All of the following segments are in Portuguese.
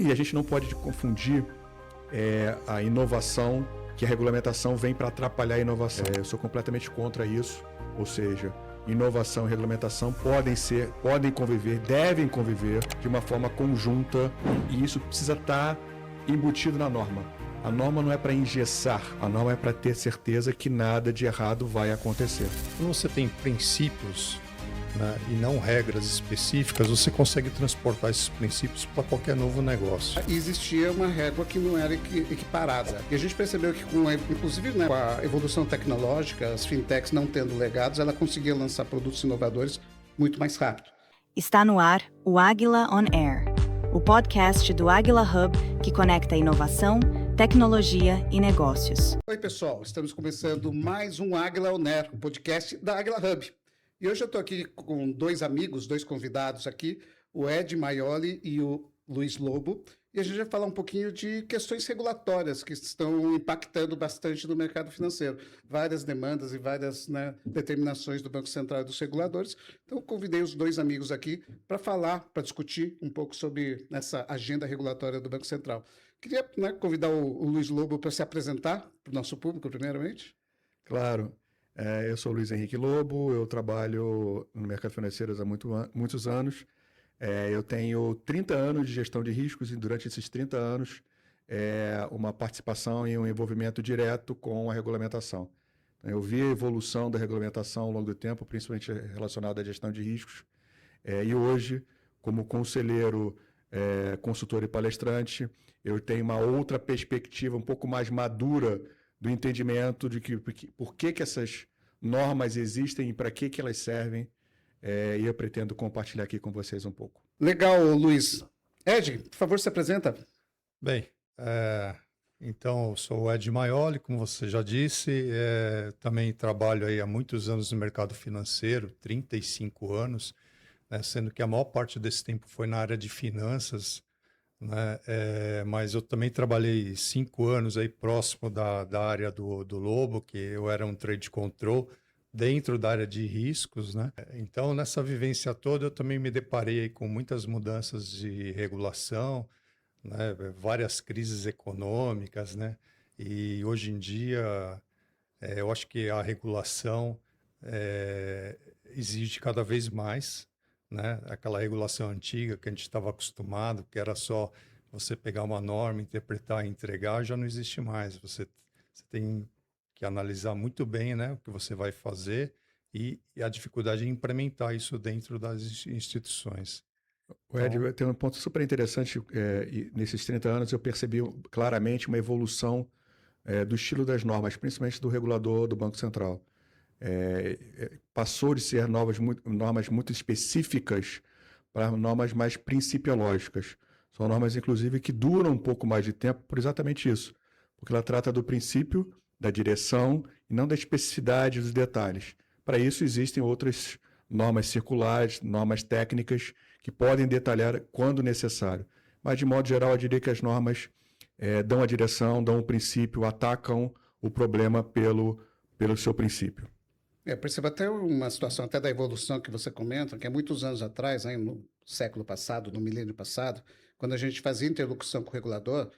E a gente não pode confundir a inovação, que a regulamentação vem para atrapalhar a inovação. Eu sou completamente contra isso, ou seja, inovação e regulamentação podem conviver, devem conviver de uma forma conjunta, e isso precisa estar embutido na norma. A norma não é para engessar, a norma é para ter certeza que nada de errado vai acontecer. Quando você tem princípios, né, e não regras específicas, você consegue transportar esses princípios para qualquer novo negócio. Existia uma régua que não era equiparada. E a gente percebeu que, inclusive, né, com a evolução tecnológica, as fintechs não tendo legados, ela conseguia lançar produtos inovadores muito mais rápido. Está no ar o Águila On Air, o podcast do Águila Hub que conecta inovação, tecnologia e negócios. Oi, pessoal. Estamos começando mais um Águila On Air, o podcast da Águila Hub. E hoje eu estou aqui com dois amigos, dois convidados aqui, o Ed Maioli e o Luiz Lobo, e a gente vai falar um pouquinho de questões regulatórias que estão impactando bastante no mercado financeiro. Várias demandas e várias, né, determinações do Banco Central e dos reguladores. Então, eu convidei os dois amigos aqui para falar, para discutir um pouco sobre essa agenda regulatória do Banco Central. Queria, né, convidar o Luiz Lobo para se apresentar para o nosso público, primeiramente. Claro. Eu sou Luiz Henrique Lobo, eu trabalho no mercado financeiro há muitos anos. Eu tenho 30 anos de gestão de riscos e durante esses 30 anos uma participação e um envolvimento direto com a regulamentação. Eu vi a evolução da regulamentação ao longo do tempo, principalmente relacionada à gestão de riscos. E hoje, como conselheiro, consultor e palestrante, eu tenho uma outra perspectiva um pouco mais madura do entendimento de por que essas normas existem e para que elas servem, e eu pretendo compartilhar aqui com vocês um pouco. Legal, Luiz. Ed, por favor, se apresenta. Bem, então eu sou o Ed Maioli, como você já disse, também trabalho aí há muitos anos no mercado financeiro, 35 anos, né, sendo que a maior parte desse tempo foi na área de finanças, né? Mas eu também trabalhei 5 anos aí próximo da área do Lobo, que eu era um trade control dentro da área de riscos, né? Então, nessa vivência toda, eu também me deparei aí com muitas mudanças de regulação, né? Várias crises econômicas, né? E hoje em dia, eu acho que a regulação exige cada vez mais, né? Aquela regulação antiga que a gente estava acostumado, que era só você pegar uma norma, interpretar e entregar, já não existe mais. Você tem que analisar muito bem, né, o que você vai fazer e a dificuldade em implementar isso dentro das instituições. Ed, tem um ponto super interessante, e nesses 30 anos eu percebi claramente uma evolução do estilo das normas, principalmente do regulador do Banco Central. Passou de ser normas muito específicas para normas mais principiológicas. São normas, inclusive, que duram um pouco mais de tempo por exatamente isso, porque ela trata do princípio, da direção e não da especificidade dos detalhes. Para isso, existem outras normas circulares, normas técnicas, que podem detalhar quando necessário. Mas, de modo geral, eu diria que as normas dão a direção, dão o princípio, atacam o problema pelo seu princípio. Percebo até uma situação até da evolução que você comenta, que há muitos anos atrás, né, no século passado, no milênio passado, quando a gente fazia interlocução com o regulador,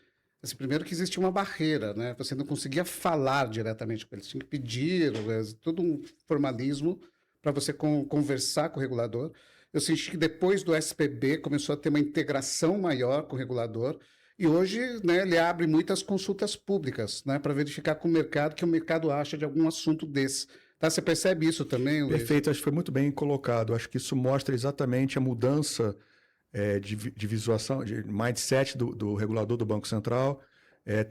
assim, primeiro que existia uma barreira, né? Você não conseguia falar diretamente com ele, tinha que pedir, todo um formalismo para você conversar com o regulador. Eu senti que depois do SPB começou a ter uma integração maior com o regulador, e hoje, né, ele abre muitas consultas públicas, né, para verificar com o mercado o que o mercado acha de algum assunto desse. Tá, você percebe isso também, Luiz? Perfeito, acho que foi muito bem colocado. Acho que isso mostra exatamente a mudança de visualização, de mindset do regulador do Banco Central,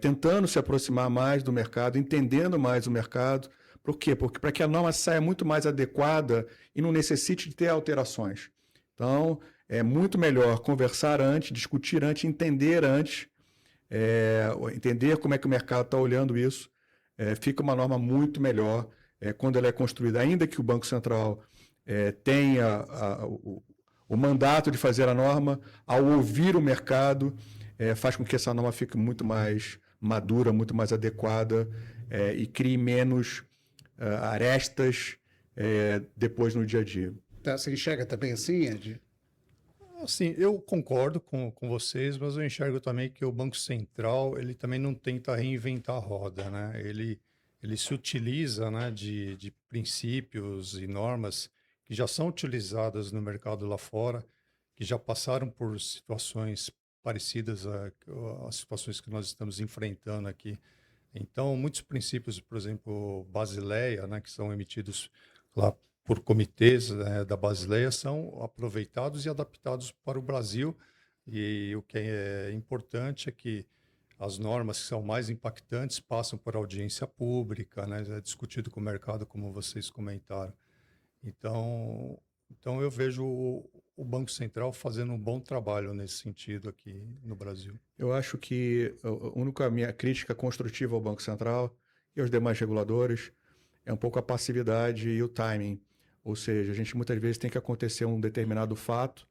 tentando se aproximar mais do mercado, entendendo mais o mercado. Por quê? Porque para que a norma saia muito mais adequada e não necessite de ter alterações. Então, é muito melhor conversar antes, discutir antes, entender antes, entender como é que o mercado está olhando isso. Fica uma norma muito melhor quando ela é construída, ainda que o Banco Central tenha o mandato de fazer a norma, ao ouvir o mercado, faz com que essa norma fique muito mais madura, muito mais adequada e crie menos arestas depois no dia a dia. Tá, você enxerga também assim, Ed? Assim, eu concordo com vocês, mas eu enxergo também que o Banco Central, ele também não tenta reinventar a roda, né? Ele se utiliza, né, de princípios e normas que já são utilizadas no mercado lá fora, que já passaram por situações parecidas às situações que nós estamos enfrentando aqui. Então, muitos princípios, por exemplo, Basileia, né, que são emitidos lá por comitês, da Basileia, são aproveitados e adaptados para o Brasil. E o que é importante é que as normas que são mais impactantes passam por audiência pública, né, é discutido com o mercado, como vocês comentaram. Então eu vejo o Banco Central fazendo um bom trabalho nesse sentido aqui no Brasil. Eu acho que a única minha crítica construtiva ao Banco Central e aos demais reguladores é um pouco a passividade e o timing. Ou seja, a gente muitas vezes tem que acontecer um determinado fato,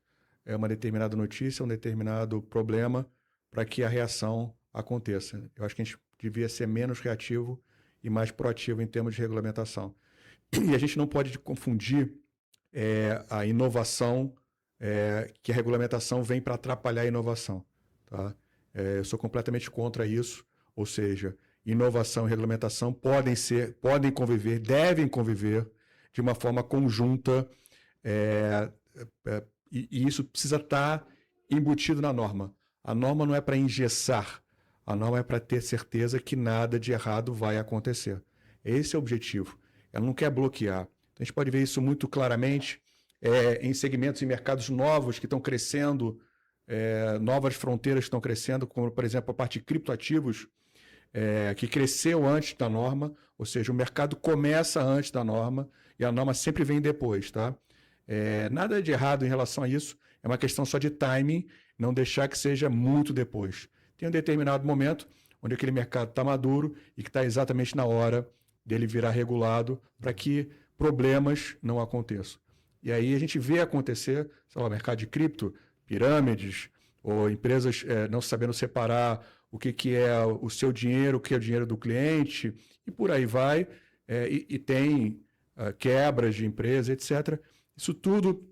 uma determinada notícia, um determinado problema para que a reação aconteça. Eu acho que a gente devia ser menos reativo e mais proativo em termos de regulamentação. E a gente não pode confundir a inovação, que a regulamentação vem para atrapalhar a inovação. Tá? Eu sou completamente contra isso, ou seja, inovação e regulamentação podem conviver, devem conviver de uma forma conjunta, e isso precisa estar embutido na norma. A norma não é para engessar, a norma é para ter certeza que nada de errado vai acontecer. Esse é o objetivo. Ela não quer bloquear. Então, a gente pode ver isso muito claramente em segmentos e mercados novos que estão crescendo, novas fronteiras que estão crescendo, como, por exemplo, a parte de criptoativos, que cresceu antes da norma, ou seja, o mercado começa antes da norma e a norma sempre vem depois, tá? Nada de errado em relação a isso, é uma questão só de timing, não deixar que seja muito depois. Tem um determinado momento onde aquele mercado está maduro e que está exatamente na hora dele virar regulado para que problemas não aconteçam. E aí a gente vê acontecer, sei lá, mercado de cripto, pirâmides, ou empresas não sabendo separar o que é o seu dinheiro, o que é o dinheiro do cliente, e por aí vai, e tem quebras de empresa, etc. Isso tudo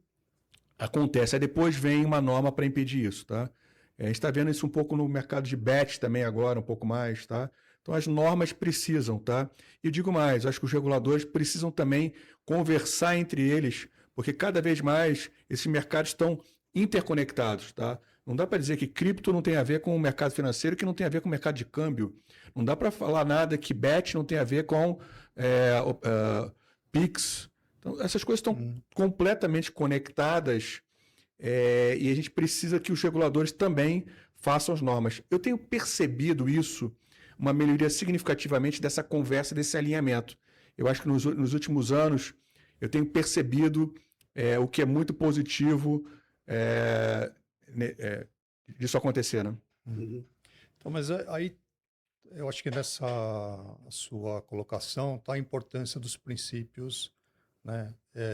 acontece. Aí depois vem uma norma para impedir isso, tá? A gente está vendo isso um pouco no mercado de bets também agora, um pouco mais, tá? Então as normas precisam, tá? E eu digo mais, acho que os reguladores precisam também conversar entre eles, porque cada vez mais esses mercados estão interconectados, tá? Não dá para dizer que cripto não tem a ver com o mercado financeiro, que não tem a ver com o mercado de câmbio. Não dá para falar nada que bet não tem a ver com Pix. Então, essas coisas estão completamente conectadas, e a gente precisa que os reguladores também façam as normas. Eu tenho percebido isso, uma melhoria significativamente dessa conversa, desse alinhamento. Eu acho que nos últimos anos eu tenho percebido o que é muito positivo disso acontecer, né? Então, mas aí eu acho que nessa sua colocação está a importância dos princípios, né,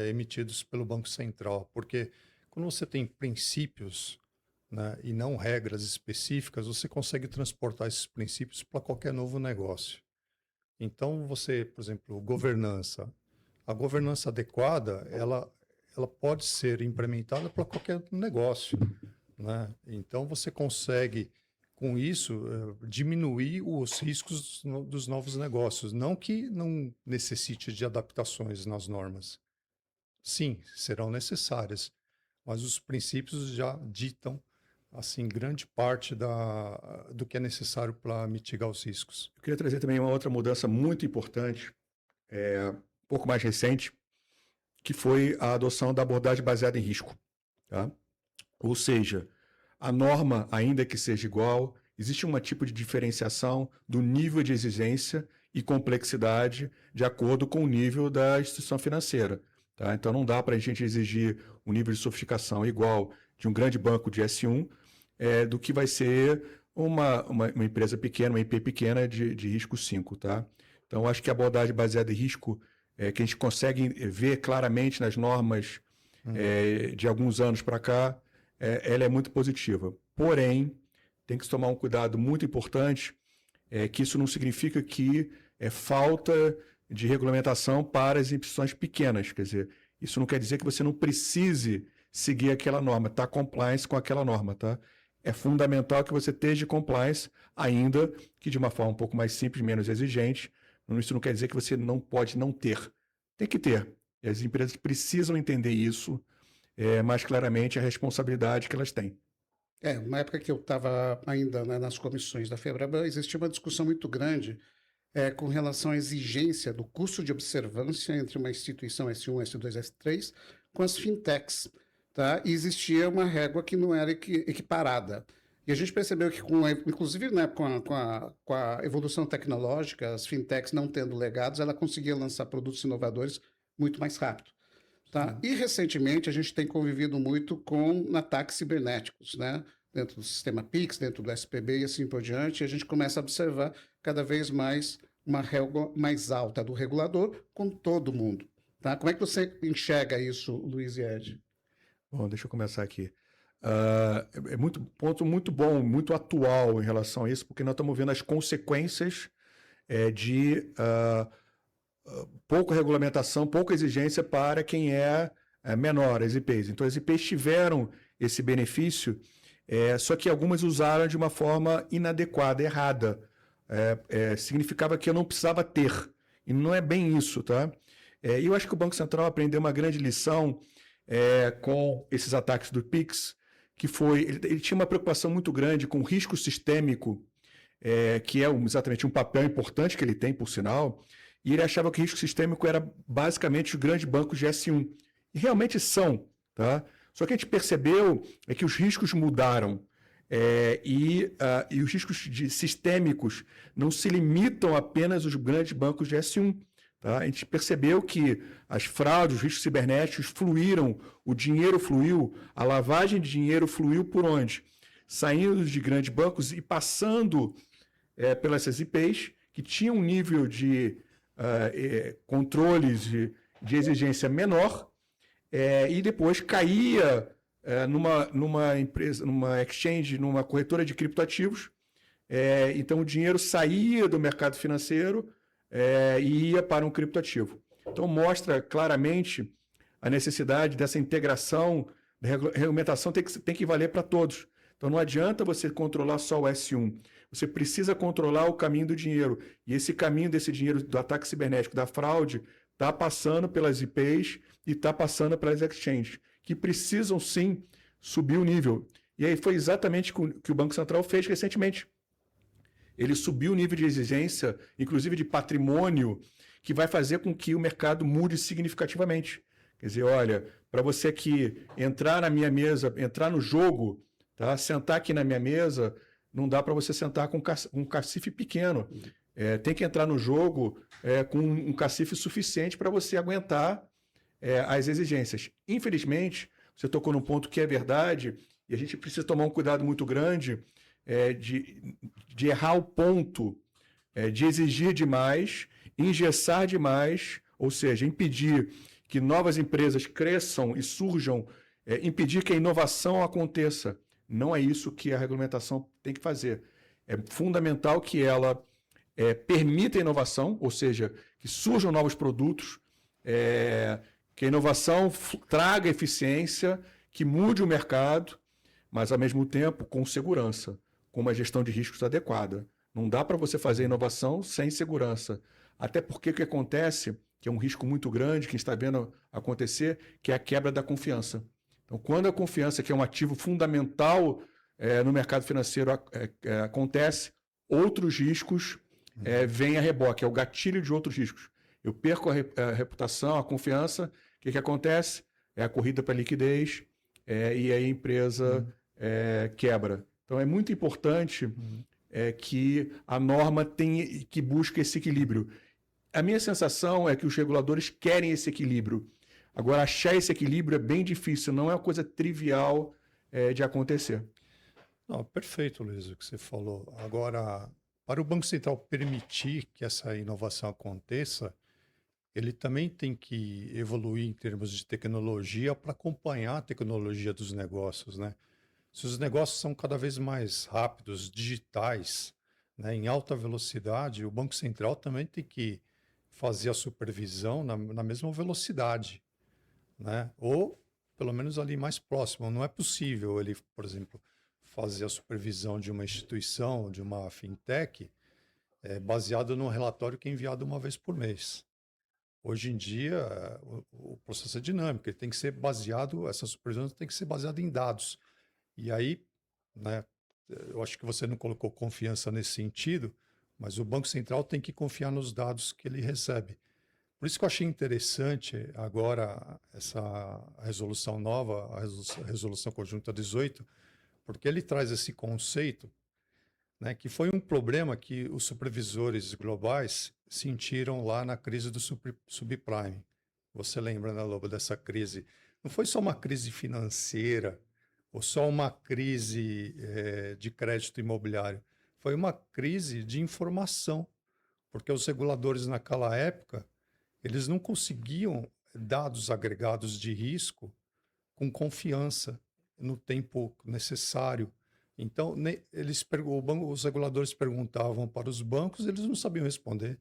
emitidos pelo Banco Central, porque quando você tem princípios, né, e não regras específicas, você consegue transportar esses princípios para qualquer novo negócio. Então, você, por exemplo, a governança adequada, ela pode ser implementada para qualquer negócio, né? Então, você consegue, com isso, diminuir os riscos dos novos negócios. Não que não necessite de adaptações nas normas. Sim, serão necessárias, mas os princípios já ditam, assim, grande parte do que é necessário para mitigar os riscos. Eu queria trazer também uma outra mudança muito importante, um pouco mais recente, que foi a adoção da abordagem baseada em risco, tá? Ou seja, a norma, ainda que seja igual, existe um tipo de diferenciação do nível de exigência e complexidade de acordo com o nível da instituição financeira, tá? Então, não dá para a gente exigir um nível de sofisticação igual de um grande banco de S1 do que vai ser uma empresa pequena, uma IP pequena de risco 5, tá? Então, acho que a abordagem baseada em risco, que a gente consegue ver claramente nas normas de alguns anos para cá, ela é muito positiva. Porém, tem que se tomar um cuidado muito importante, que isso não significa que é falta de regulamentação para as instituições pequenas. Quer dizer, isso não quer dizer que você não precise seguir aquela norma, estar compliance com aquela norma, tá? É fundamental que você esteja compliance, ainda que de uma forma um pouco mais simples, menos exigente. Isso não quer dizer que você não pode não ter. Tem que ter. E as empresas precisam entender isso mais claramente, a responsabilidade que elas têm. Na época que eu estava ainda, né, nas comissões da FEBRABAN, existia uma discussão muito grande com relação à exigência do custo de observância entre uma instituição S1, S2, S3 com as fintechs. Tá? E existia uma régua que não era equiparada. E a gente percebeu que, inclusive, né, com a evolução tecnológica, as fintechs não tendo legados, ela conseguia lançar produtos inovadores muito mais rápido. Tá? E, recentemente, a gente tem convivido muito com ataques cibernéticos, né? Dentro do sistema Pix, dentro do SPB e assim por diante, e a gente começa a observar cada vez mais uma régua mais alta do regulador com todo mundo. Tá? Como é que você enxerga isso, Luiz e Ed? Bom, deixa eu começar aqui. Ponto muito bom, muito atual em relação a isso, porque nós estamos vendo as consequências de pouca regulamentação, pouca exigência para quem é menor, as IPs. Então, as IPs tiveram esse benefício, só que algumas usaram de uma forma inadequada, errada. Significava que eu não precisava ter, e não é bem isso, tá? E eu acho que o Banco Central aprendeu uma grande lição com esses ataques do Pix, que foi, ele tinha uma preocupação muito grande com o risco sistêmico, que é exatamente um papel importante que ele tem, por sinal, e ele achava que o risco sistêmico era basicamente os grandes bancos de S1. E realmente são, tá? Só que a gente percebeu que os riscos mudaram, e os riscos sistêmicos não se limitam apenas aos grandes bancos de S1. Tá? A gente percebeu que as fraudes, os riscos cibernéticos fluíram, o dinheiro fluiu, a lavagem de dinheiro fluiu por onde? Saindo de grandes bancos e passando pelas IPs, que tinham um nível de controles de exigência menor, e depois caía numa empresa, numa exchange, numa corretora de criptoativos. Então o dinheiro saía do mercado financeiro e ia para um criptoativo. Então, mostra claramente a necessidade dessa integração, da regulamentação tem que valer para todos. Então, não adianta você controlar só o S1, você precisa controlar o caminho do dinheiro. E esse caminho desse dinheiro, do ataque cibernético, da fraude, está passando pelas IPs e está passando pelas exchanges, que precisam, sim, subir o nível. E aí foi exatamente o que o Banco Central fez recentemente. Ele subiu o nível de exigência, inclusive de patrimônio, que vai fazer com que o mercado mude significativamente. Quer dizer, olha, para você aqui entrar na minha mesa, entrar no jogo, tá? Sentar aqui na minha mesa, não dá para você sentar com um cacife pequeno. Tem que entrar no jogo com um cacife suficiente para você aguentar as exigências. Infelizmente, você tocou num ponto que é verdade, e a gente precisa tomar um cuidado muito grande de errar o ponto, de exigir demais, engessar demais, ou seja, impedir que novas empresas cresçam e surjam, impedir que a inovação aconteça. Não é isso que a regulamentação tem que fazer. É fundamental que ela permita a inovação, ou seja, que surjam novos produtos, que a inovação traga eficiência, que mude o mercado, mas, ao mesmo tempo, com segurança, com uma gestão de riscos adequada. Não dá para você fazer inovação sem segurança. Até porque o que acontece, que é um risco muito grande, que a gente está vendo acontecer, que é a quebra da confiança. Então, quando a confiança, que é um ativo fundamental no mercado financeiro, acontece, outros riscos vêm a reboque, é o gatilho de outros riscos. Eu perco a reputação, a confiança, o que acontece? É a corrida para a liquidez, e aí a empresa quebra. Então, é muito importante que a norma que busque esse equilíbrio. A minha sensação é que os reguladores querem esse equilíbrio. Agora, achar esse equilíbrio é bem difícil, não é uma coisa trivial de acontecer. Não, perfeito, Luiz, o que você falou. Agora, para o Banco Central permitir que essa inovação aconteça, ele também tem que evoluir em termos de tecnologia para acompanhar a tecnologia dos negócios, né? Se os negócios são cada vez mais rápidos, digitais, né, em alta velocidade, o Banco Central também tem que fazer a supervisão na mesma velocidade, né? Ou pelo menos ali mais próximo. Não é possível ele, por exemplo, fazer a supervisão de uma instituição, de uma fintech, baseado num relatório que é enviado uma vez por mês. Hoje em dia, o processo é dinâmico, ele tem que ser baseado, essa supervisão tem que ser baseada em dados. E aí, né, eu acho que você não colocou confiança nesse sentido, mas o Banco Central tem que confiar nos dados que ele recebe. Por isso que eu achei interessante agora essa resolução nova, a resolução conjunta 18, porque ele traz esse conceito, né, que foi um problema que os supervisores globais sentiram lá na crise do subprime. Você lembra, né, Lobo, dessa crise? Não foi só uma crise financeira ou só uma crise de crédito imobiliário. Foi uma crise de informação, porque os reguladores naquela época eles não conseguiam dados agregados de risco com confiança no tempo necessário. Então, os reguladores perguntavam para os bancos, eles não sabiam responder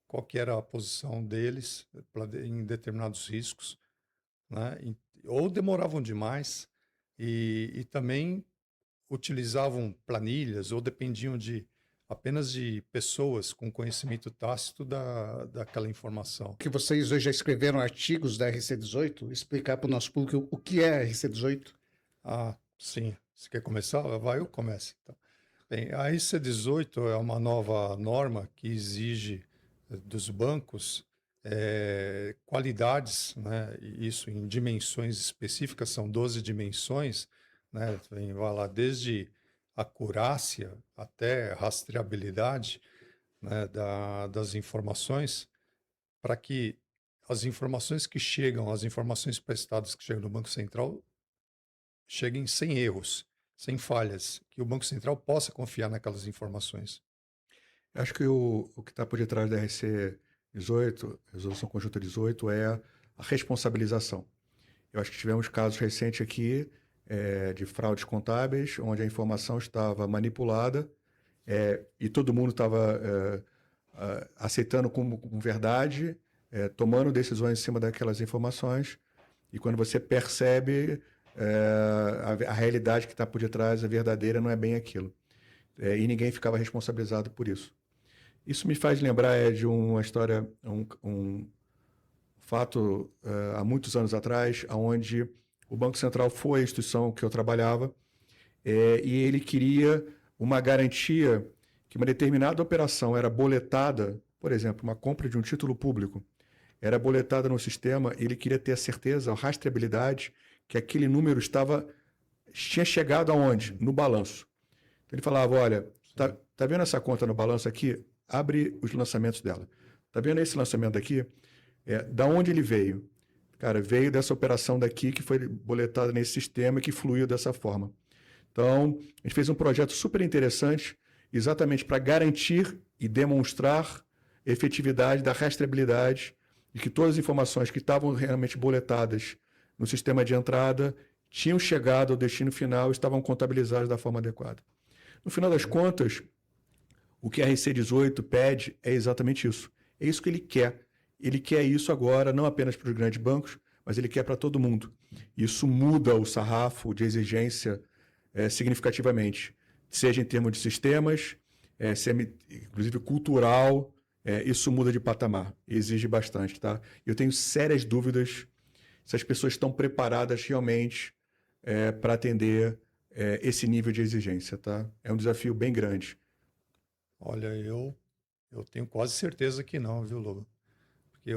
qual que era a posição deles em determinados riscos, né? Ou demoravam demais e também utilizavam planilhas ou dependiam apenas de pessoas com conhecimento tácito daquela informação. Que vocês hoje já escreveram artigos da RC18, explicar para o nosso público o que é a RC18? Ah, sim. Você quer começar? Vai, eu começo. Então. Bem, a RC18 é uma nova norma que exige dos bancos qualidades, né? Isso em dimensões específicas, são 12 dimensões, né? Vai lá desde acurácia até rastreabilidade, né, das informações, para que as informações que chegam, as informações prestadas que chegam no Banco Central, cheguem sem erros, sem falhas, que o Banco Central possa confiar naquelas informações. Acho que o que está por detrás da RC 18, Resolução Conjunta 18, é a responsabilização. Eu acho que tivemos casos recentes aqui de fraudes contábeis, onde a informação estava manipulada e todo mundo estava aceitando como verdade, tomando decisões em cima daquelas informações, e quando você percebe a realidade que está por detrás, a verdadeira, não é bem aquilo. E ninguém ficava responsabilizado por isso. Isso me faz lembrar de uma história, um fato há muitos anos atrás, onde o Banco Central foi a instituição que eu trabalhava e ele queria uma garantia que uma determinada operação era boletada, por exemplo, uma compra de um título público, era boletada no sistema, ele queria ter a certeza, a rastreabilidade, que aquele número tinha chegado aonde? No balanço. Então ele falava, olha, tá vendo essa conta no balanço aqui? Abre os lançamentos dela. Tá vendo esse lançamento aqui? Da onde ele veio? Cara, veio dessa operação daqui que foi boletada nesse sistema e que fluiu dessa forma. Então, a gente fez um projeto super interessante exatamente para garantir e demonstrar a efetividade da rastreabilidade e que todas as informações que estavam realmente boletadas no sistema de entrada tinham chegado ao destino final e estavam contabilizadas da forma adequada. No final das contas, o que a RC18 pede é exatamente isso. É isso que ele quer. Ele quer isso agora, não apenas para os grandes bancos, mas ele quer para todo mundo. Isso muda o sarrafo de exigência significativamente, seja em termos de sistemas, inclusive cultural, isso muda de patamar, exige bastante. Tá? Eu tenho sérias dúvidas se as pessoas estão preparadas realmente para atender esse nível de exigência. Tá? É um desafio bem grande. Olha, eu tenho quase certeza que não, viu, Lobo? Porque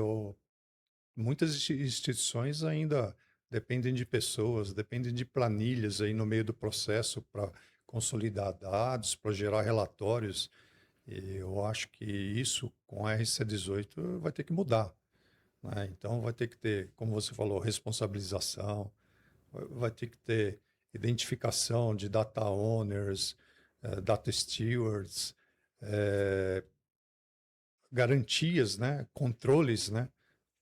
muitas instituições ainda dependem de pessoas, dependem de planilhas aí no meio do processo para consolidar dados, para gerar relatórios. E eu acho que isso, com a RC18, vai ter que mudar, né? Então, vai ter que ter, como você falou, responsabilização, vai ter que ter identificação de data owners, data stewards, garantias, né? Controles, né?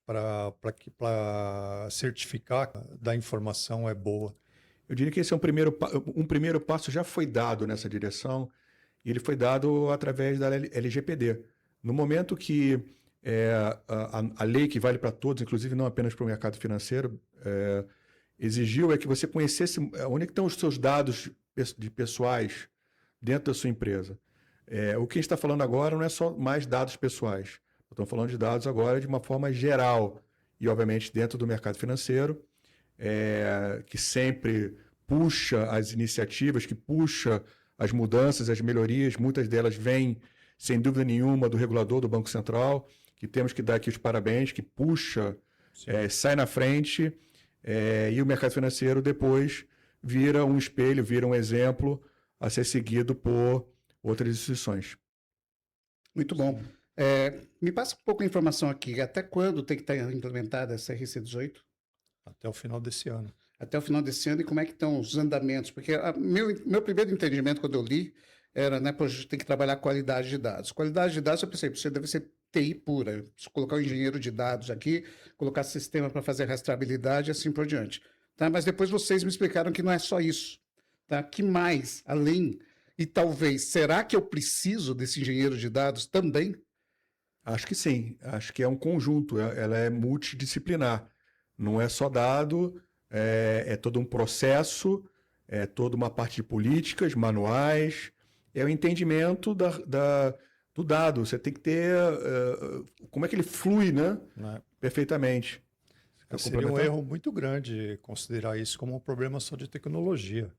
Para certificar da informação é boa. Eu diria que esse é um primeiro passo já foi dado nessa direção, e ele foi dado através da LGPD. No momento que a lei que vale para todos, inclusive não apenas para o mercado financeiro, exigiu é que você conhecesse onde é que estão os seus dados pessoais dentro da sua empresa. O que a gente está falando agora não é só mais dados pessoais. Estamos falando de dados agora de uma forma geral e, obviamente, dentro do mercado financeiro, que sempre puxa as iniciativas, que puxa as mudanças, as melhorias. Muitas delas vêm, sem dúvida nenhuma, do regulador do Banco Central, que temos que dar aqui os parabéns, que puxa, sai na frente, e o mercado financeiro depois vira um espelho, vira um exemplo a ser seguido por outras instituições. Muito bom. Me passa um pouco de informação aqui. Até quando tem que estar implementada essa RC18? Até o final desse ano. Até o final desse ano, e como é que estão os andamentos? Porque meu primeiro entendimento, quando eu li, era, né, a gente tem que trabalhar qualidade de dados. Qualidade de dados, eu pensei, você deve ser TI pura. Se colocar um engenheiro de dados aqui, colocar sistema para fazer rastreabilidade e assim por diante. Tá? Mas depois vocês me explicaram que não é só isso. Tá? Que mais, além, e talvez, será que eu preciso desse engenheiro de dados também? Acho que sim. Acho que é um conjunto. Ela é multidisciplinar. Não é só dado, é todo um processo, é toda uma parte de políticas, manuais, é o entendimento do dado. Você tem que ter como é que ele flui, né? Perfeitamente. Seria um erro muito grande considerar isso como um problema só de tecnologia.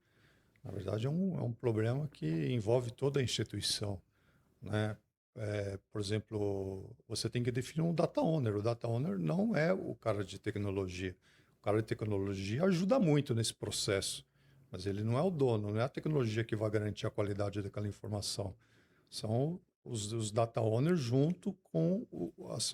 Na verdade, é um problema que envolve toda a instituição, né? Por exemplo, você tem que definir um data owner. O data owner não é o cara de tecnologia. O cara de tecnologia ajuda muito nesse processo, mas ele não é o dono, não é a tecnologia que vai garantir a qualidade daquela informação. São os data owners junto com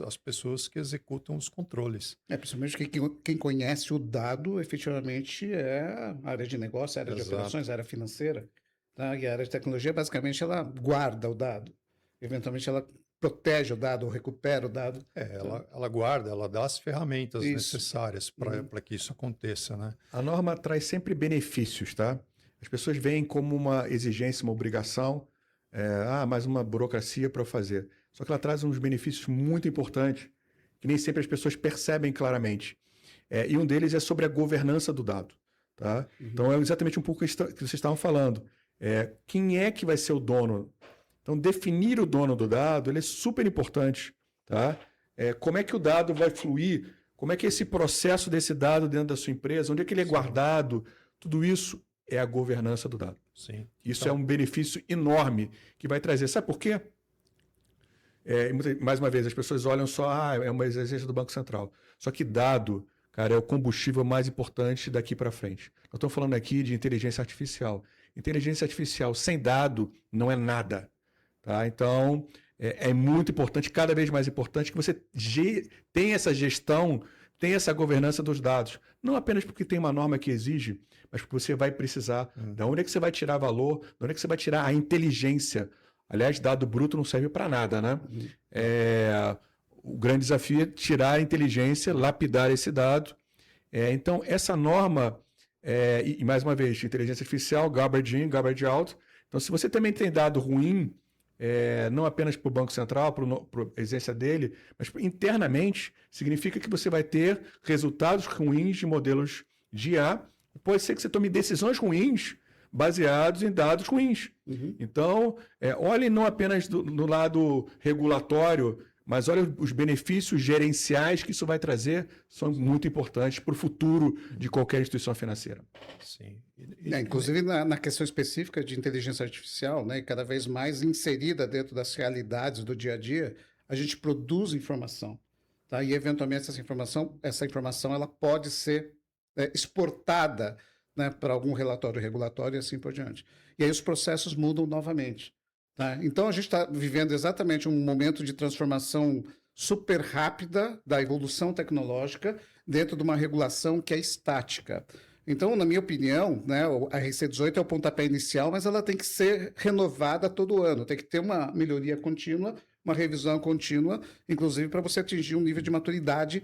as pessoas que executam os controles. Principalmente que quem conhece o dado, efetivamente, é a área de negócio, a área de operações, a área financeira. Tá? E a área de tecnologia, basicamente, ela guarda o dado. Eventualmente, ela protege o dado ou recupera o dado. Ela guarda, ela dá as ferramentas necessárias para que isso aconteça, né? A norma traz sempre benefícios, tá? As pessoas veem como uma exigência, uma obrigação, mais uma burocracia para eu fazer. Só que ela traz uns benefícios muito importantes, que nem sempre as pessoas percebem claramente. E um deles é sobre a governança do dado, tá? Então, é exatamente um pouco que vocês estavam falando. Quem é que vai ser o dono? Então, definir o dono do dado ele é super importante. Tá? Como é que o dado vai fluir? Como é que é esse processo desse dado dentro da sua empresa? Onde é que ele é guardado? Tudo isso é a governança do dado. Sim. Isso é um benefício enorme que vai trazer. Sabe por quê? Mais uma vez, as pessoas olham só, é uma exigência do Banco Central. Só que dado, cara, é o combustível mais importante daqui para frente. Nós estamos falando aqui de inteligência artificial. Inteligência artificial sem dado não é nada. Tá? Então, é muito importante, cada vez mais importante, que você tenha essa gestão, tenha essa governança dos dados. Não apenas porque tem uma norma que exige, mas porque você vai precisar. De onde é que você vai tirar valor? De onde é que você vai tirar a inteligência? Aliás, dado bruto não serve para nada, né? O grande desafio é tirar a inteligência, lapidar esse dado. Então, essa norma, e mais uma vez, inteligência artificial, garbage in, garbage out. Então, se você também tem dado ruim, não apenas para o Banco Central, para a exigência dele, mas internamente, significa que você vai ter resultados ruins de modelos de IA. Pode ser que você tome decisões ruins baseados em dados ruins. Então, olhe não apenas do lado regulatório, mas olha os benefícios gerenciais que isso vai trazer, são muito importantes para o futuro de qualquer instituição financeira. Sim. Inclusive na questão específica de inteligência artificial, né, cada vez mais inserida dentro das realidades do dia a dia, a gente produz informação. Tá? E, eventualmente, essa informação ela pode ser exportada, né, para algum relatório regulatório e assim por diante. E aí os processos mudam novamente. Tá? Então, a gente está vivendo exatamente um momento de transformação super rápida da evolução tecnológica dentro de uma regulação que é estática. Então, na minha opinião, né, a RC18 é o pontapé inicial, mas ela tem que ser renovada todo ano, tem que ter uma melhoria contínua, uma revisão contínua, inclusive para você atingir um nível de maturidade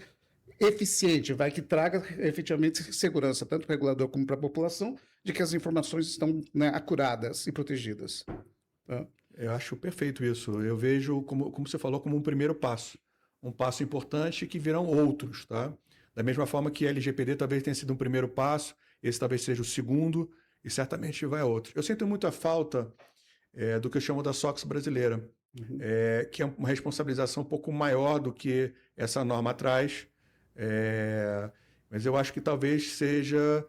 eficiente, que traga efetivamente segurança, tanto para o regulador como para a população, de que as informações estão, né, acuradas e protegidas. Tá? Eu acho perfeito isso. Eu vejo, como você falou, como um primeiro passo. Um passo importante que virão outros. Tá? Da mesma forma que a LGPD talvez tenha sido um primeiro passo, esse talvez seja o segundo, e certamente vai a outro. Eu sinto muita falta do que eu chamo da SOX brasileira, que é uma responsabilização um pouco maior do que essa norma traz, mas eu acho que talvez seja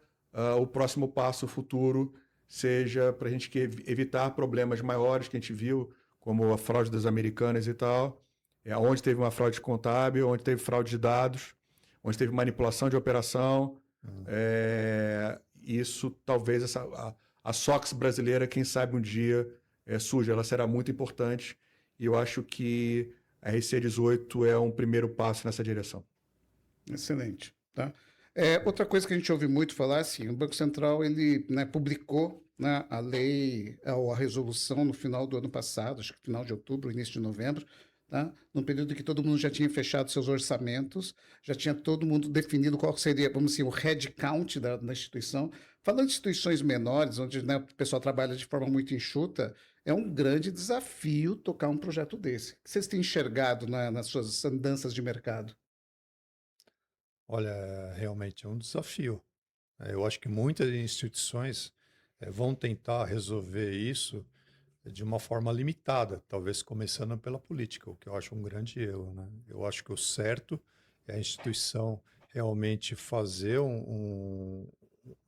o próximo passo futuro, seja para a gente evitar problemas maiores que a gente viu, como a fraude das americanas e tal, onde teve uma fraude contábil, onde teve fraude de dados, onde teve manipulação de operação. Isso talvez a SOX brasileira, quem sabe um dia surja, ela será muito importante, e eu acho que a RC18 é um primeiro passo nessa direção. Excelente. Tá? Outra coisa que a gente ouve muito falar, assim, o Banco Central ele, né, publicou, né, a lei, ou a resolução no final do ano passado, acho que final de outubro, início de novembro, tá? Num período que todo mundo já tinha fechado seus orçamentos, já tinha todo mundo definido qual seria, vamos dizer, o headcount da instituição. Falando de instituições menores, onde, né, o pessoal trabalha de forma muito enxuta, é um grande desafio tocar um projeto desse. O que vocês têm enxergado nas suas andanças de mercado? Olha, realmente é um desafio. Eu acho que muitas instituições vão tentar resolver isso de uma forma limitada, talvez começando pela política, o que eu acho um grande erro, né? Eu acho que o certo é a instituição realmente fazer um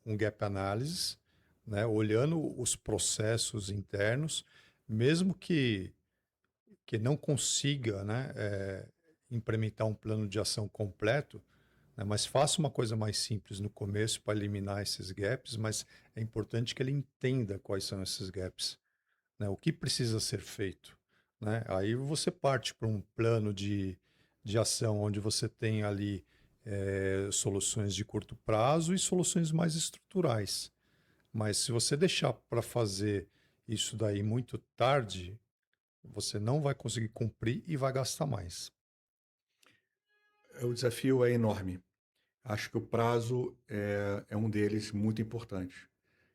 gap analysis, né? Olhando os processos internos, mesmo que não consiga, né, implementar um plano de ação completo, né, mas faça uma coisa mais simples no começo para eliminar esses gaps, mas é importante que ele entenda quais são esses gaps, né, o que precisa ser feito, né? Aí você parte para um plano de ação onde você tem ali soluções de curto prazo e soluções mais estruturais. Mas se você deixar para fazer isso daí muito tarde, você não vai conseguir cumprir e vai gastar mais. O desafio é enorme. Acho que o prazo é um deles muito importante.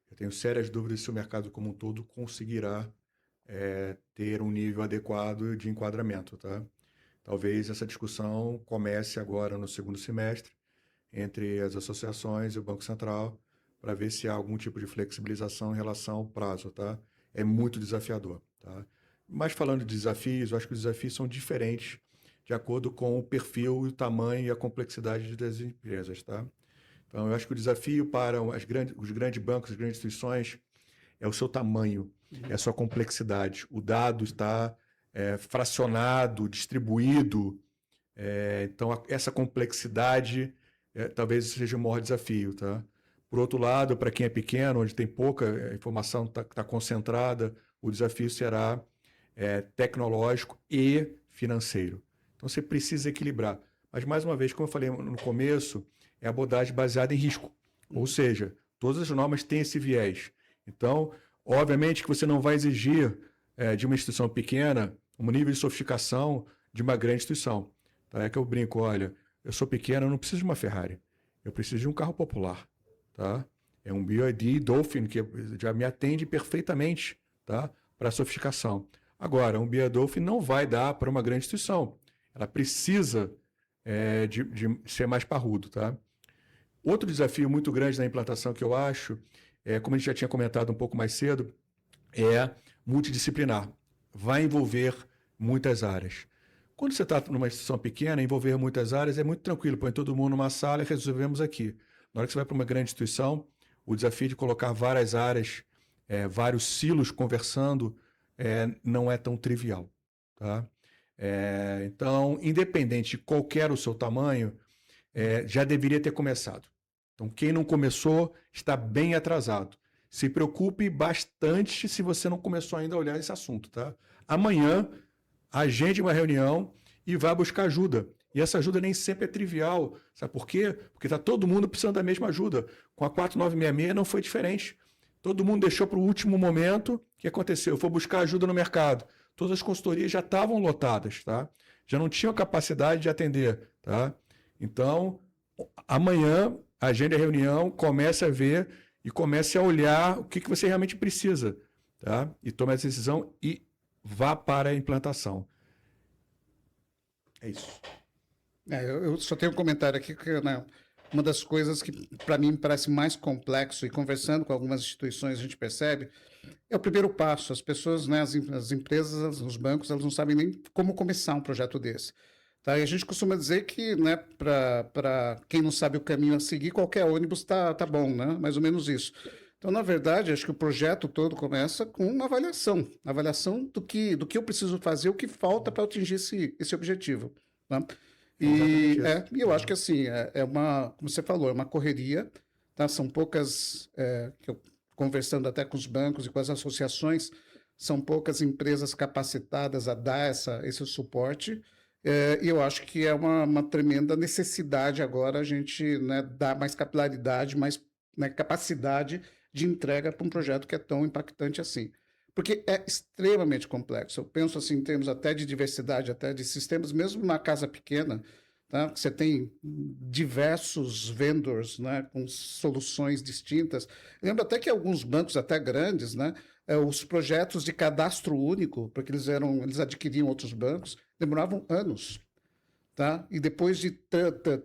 Eu tenho sérias dúvidas se o mercado como um todo conseguirá ter um nível adequado de enquadramento, tá? Talvez essa discussão comece agora no segundo semestre entre as associações e o Banco Central para ver se há algum tipo de flexibilização em relação ao prazo, tá? É muito desafiador, tá? Mas falando de desafios, eu acho que os desafios são diferentes de acordo com o perfil, o tamanho e a complexidade das empresas, tá? Então, eu acho que o desafio para os grandes bancos, as grandes instituições, é o seu tamanho, é a sua complexidade. O dado está fracionado, distribuído. Então, essa complexidade talvez seja o maior desafio, tá? Por outro lado, para quem é pequeno, onde tem pouca informação está concentrada, o desafio será tecnológico e financeiro. Então, você precisa equilibrar. Mas, mais uma vez, como eu falei no começo, é abordagem baseada em risco. Ou seja, todas as normas têm esse viés. Então, obviamente que você não vai exigir de uma instituição pequena um nível de sofisticação de uma grande instituição. Tá? É que eu brinco, olha, eu sou pequeno, eu não preciso de uma Ferrari. Eu preciso de um carro popular. Tá? É um BYD Dolphin que já me atende perfeitamente, tá? Para a sofisticação. Agora, um BYD Dolphin não vai dar para uma grande instituição. Ela precisa de ser mais parrudo. Tá? Outro desafio muito grande na implantação que eu acho, como a gente já tinha comentado um pouco mais cedo, é multidisciplinar. Vai envolver muitas áreas. Quando você está numa instituição pequena, envolver muitas áreas é muito tranquilo. Põe todo mundo numa sala e resolvemos aqui. Na hora que você vai para uma grande instituição, o desafio de colocar várias áreas, vários silos conversando, não é tão trivial. Tá? Então, independente de qualquer o seu tamanho, já deveria ter começado. Então, quem não começou está bem atrasado. Se preocupe bastante se você não começou ainda a olhar esse assunto. Tá? Amanhã, agende uma reunião e vá buscar ajuda. E essa ajuda nem sempre é trivial. Sabe por quê? Porque está todo mundo precisando da mesma ajuda. Com a 4966 não foi diferente. Todo mundo deixou para o último momento. O que aconteceu? Eu fui buscar ajuda no mercado. Todas as consultorias já estavam lotadas. Tá? Já não tinham capacidade de atender. Tá? Então, amanhã, agende a reunião, comece a ver e comece a olhar o que você realmente precisa. Tá? E tome essa decisão e vá para a implantação. É isso. Eu só tenho um comentário aqui que, né, uma das coisas que para mim parece mais complexo e conversando com algumas instituições a gente percebe é o primeiro passo. As pessoas, né, as empresas, os bancos, elas não sabem nem como começar um projeto desse. Tá? E a gente costuma dizer que, né, para quem não sabe o caminho a seguir, qualquer ônibus tá bom, né? Mais ou menos isso. Então, na verdade, acho que o projeto todo começa com uma avaliação do que eu preciso fazer, o que falta para atingir esse objetivo. Tá? E eu acho que assim, como você falou, é uma correria, tá? São poucas, conversando até com os bancos e com as associações, são poucas empresas capacitadas a dar esse suporte, e eu acho que é uma tremenda necessidade agora a gente, né, dar mais capilaridade, mais, né, capacidade de entrega para um projeto que é tão impactante assim. Porque é extremamente complexo. Eu penso assim, em termos até de diversidade, até de sistemas, mesmo na casa pequena, tá? Você tem diversos vendors, né, com soluções distintas. Eu lembro até que alguns bancos, até grandes, né, os projetos de cadastro único, porque eles adquiriam outros bancos, demoravam anos. Tá? E depois de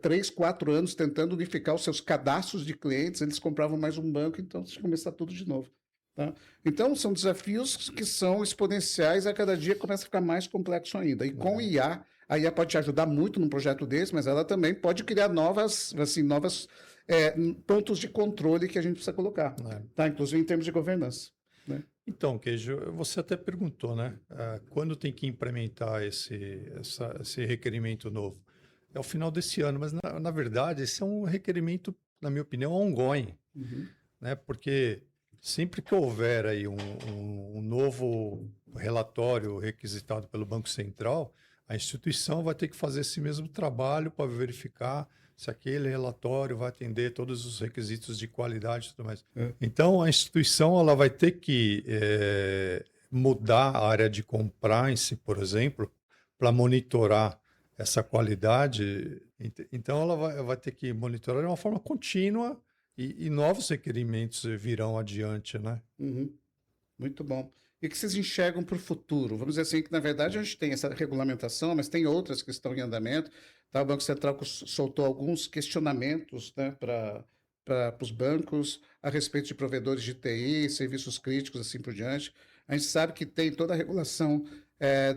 3, 4 anos tentando unificar os seus cadastros de clientes, eles compravam mais um banco, então tinha que começar tudo de novo. Tá? Então, são desafios que são exponenciais, a cada dia começa a ficar mais complexo ainda. E com IA, a IA pode te ajudar muito num projeto desse, mas ela também pode criar novos pontos de controle que a gente precisa colocar, tá? Inclusive em termos de governança. Né? Então, Queijo, você até perguntou, né? Quando tem que implementar esse requerimento novo? É o final desse ano, mas na verdade esse é um requerimento, na minha opinião, ongoing, né? Porque sempre que houver aí um novo relatório requisitado pelo Banco Central, a instituição vai ter que fazer esse mesmo trabalho para verificar se aquele relatório vai atender todos os requisitos de qualidade e tudo mais. Então, a instituição ela vai ter que mudar a área de compliance, por exemplo, para monitorar essa qualidade. Então, ela vai ter que monitorar de uma forma contínua e novos requerimentos virão adiante, né? Muito bom. E o que vocês enxergam para o futuro? Vamos dizer assim, que na verdade a gente tem essa regulamentação, mas tem outras que estão em andamento. Tá? O Banco Central soltou alguns questionamentos, né, para os bancos a respeito de provedores de TI, serviços críticos, assim por diante. A gente sabe que tem toda a regulação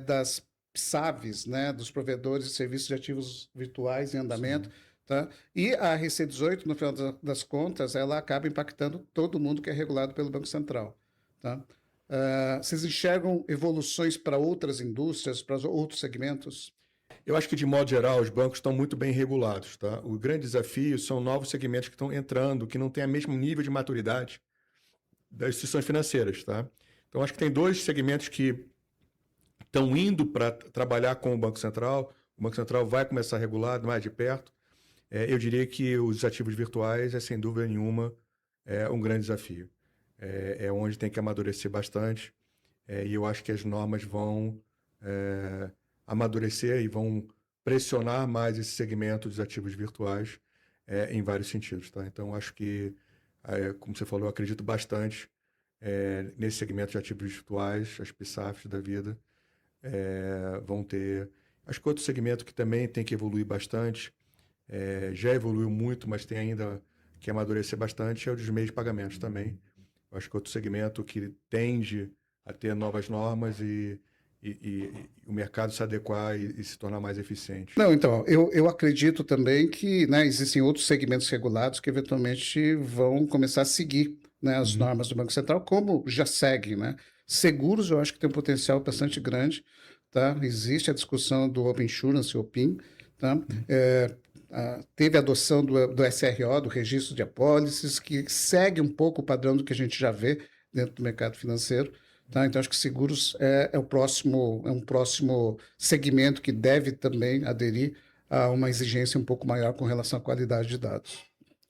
das SAVs, né, dos provedores de serviços de ativos virtuais em andamento. Tá? E a RC18, no final das contas, ela acaba impactando todo mundo que é regulado pelo Banco Central. Tá? Vocês enxergam evoluções para outras indústrias, para outros segmentos? Eu acho que, de modo geral, os bancos estão muito bem regulados. Tá? O grande desafio são novos segmentos que estão entrando, que não têm o mesmo nível de maturidade das instituições financeiras. Tá? Então, acho que tem 2 segmentos que estão indo para trabalhar com o Banco Central. O Banco Central vai começar a regular mais de perto. Eu diria que os ativos virtuais sem dúvida nenhuma, um grande desafio. É onde tem que amadurecer bastante. E eu acho que as normas vão amadurecer e vão pressionar mais esse segmento dos ativos virtuais em vários sentidos. Tá? Então, acho que, como você falou, eu acredito bastante nesse segmento de ativos virtuais, as PSAFs da vida vão ter. Acho que outro segmento que também tem que evoluir bastante, já evoluiu muito, mas tem ainda que amadurecer bastante, é o dos meios de pagamentos também. Eu acho que outro segmento que tende a ter novas normas e o mercado se adequar e se tornar mais eficiente. Não, então, eu acredito também que, né, existem outros segmentos regulados que eventualmente vão começar a seguir, né, as normas do Banco Central, como já seguem. Né? Seguros, eu acho que tem um potencial bastante grande. Tá? Existe a discussão do Open Insurance, o OPIN. Tá? Teve a adoção do SRO, do Registro de Apólices, que segue um pouco o padrão do que a gente já vê dentro do mercado financeiro. Tá? Então, acho que seguros é um próximo segmento que deve também aderir a uma exigência um pouco maior com relação à qualidade de dados.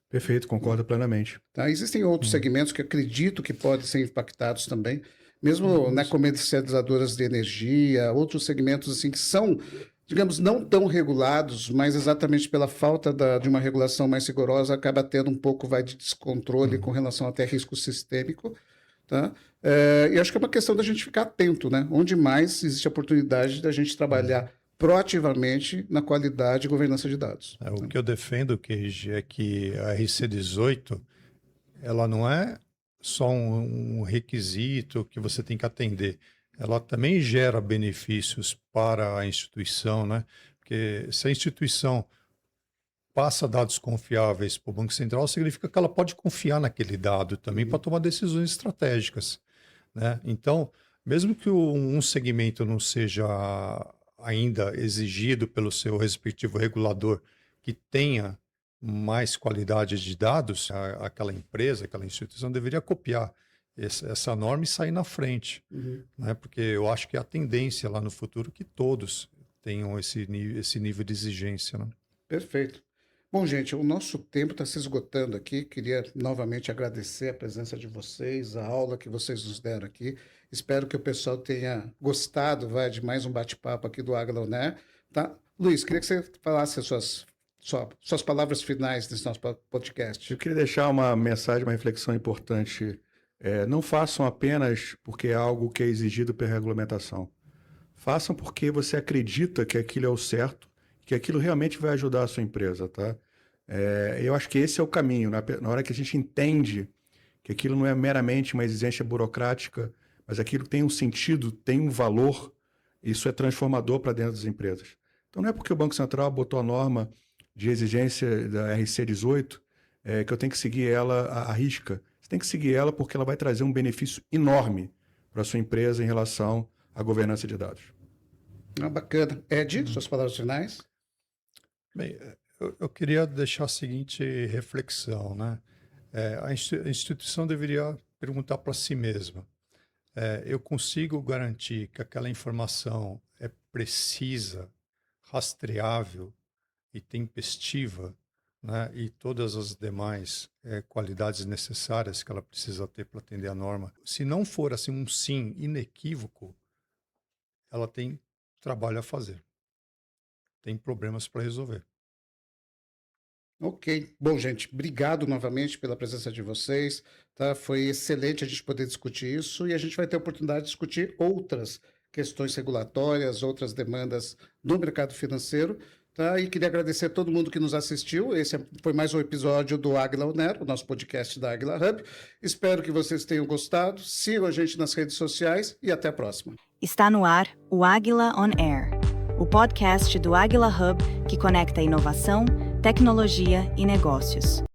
Perfeito, concordo plenamente. Tá? Existem outros segmentos que acredito que podem ser impactados também, mesmo né, comercializadoras de energia, outros segmentos assim que são, digamos, não tão regulados, mas exatamente pela falta de uma regulação mais rigorosa, acaba tendo um pouco de descontrole com relação até risco sistêmico. Tá? E acho que é uma questão da gente ficar atento, né? Onde mais existe a oportunidade da gente trabalhar proativamente na qualidade e governança de dados. O que eu defendo, Keiji, é que a RC18 ela não é só um requisito que você tem que atender. Ela também gera benefícios para a instituição, né? Porque se a instituição passa dados confiáveis para o Banco Central, significa que ela pode confiar naquele dado também para tomar decisões estratégicas, né? Então, mesmo que um segmento não seja ainda exigido pelo seu respectivo regulador que tenha mais qualidade de dados, aquela empresa, aquela instituição deveria copiar essa norma e sair na frente, né? Porque eu acho que é a tendência lá no futuro que todos tenham esse nível de exigência, né? Perfeito. Bom, gente, o nosso tempo está se esgotando aqui. Queria novamente agradecer a presença de vocês, a aula que vocês nos deram aqui. Espero que o pessoal tenha gostado, de mais um bate-papo aqui do Águila On Air, tá? Luiz, queria que você falasse as suas palavras finais desse nosso podcast. Eu queria deixar uma mensagem, uma reflexão importante. Não façam apenas porque é algo que é exigido pela regulamentação. Façam porque você acredita que aquilo é o certo, que aquilo realmente vai ajudar a sua empresa, tá? Eu acho que esse é o caminho. Na hora que a gente entende que aquilo não é meramente uma exigência burocrática, mas aquilo tem um sentido, tem um valor, isso é transformador para dentro das empresas. Então não é porque o Banco Central botou a norma de exigência da RC18 que eu tenho que seguir ela à risca. Você tem que seguir ela porque ela vai trazer um benefício enorme para a sua empresa em relação à governança de dados. Bacana. Ed, suas palavras finais? Bem, eu queria deixar a seguinte reflexão, né? A instituição deveria perguntar para si mesma: eu consigo garantir que aquela informação é precisa, rastreável e tempestiva, né? E todas as demais qualidades necessárias que ela precisa ter para atender a norma? Se não for assim um sim inequívoco, ela tem trabalho a fazer, tem problemas para resolver. Ok. Bom, gente, obrigado novamente pela presença de vocês, tá? Foi excelente a gente poder discutir isso e a gente vai ter a oportunidade de discutir outras questões regulatórias, outras demandas do mercado financeiro, tá? E queria agradecer a todo mundo que nos assistiu. Esse foi mais um episódio do Águila On Air, o nosso podcast da Águila Hub. Espero que vocês tenham gostado. Sigam a gente nas redes sociais e até a próxima. Está no ar o Águila On Air, o podcast do Águila Hub que conecta inovação, tecnologia e negócios.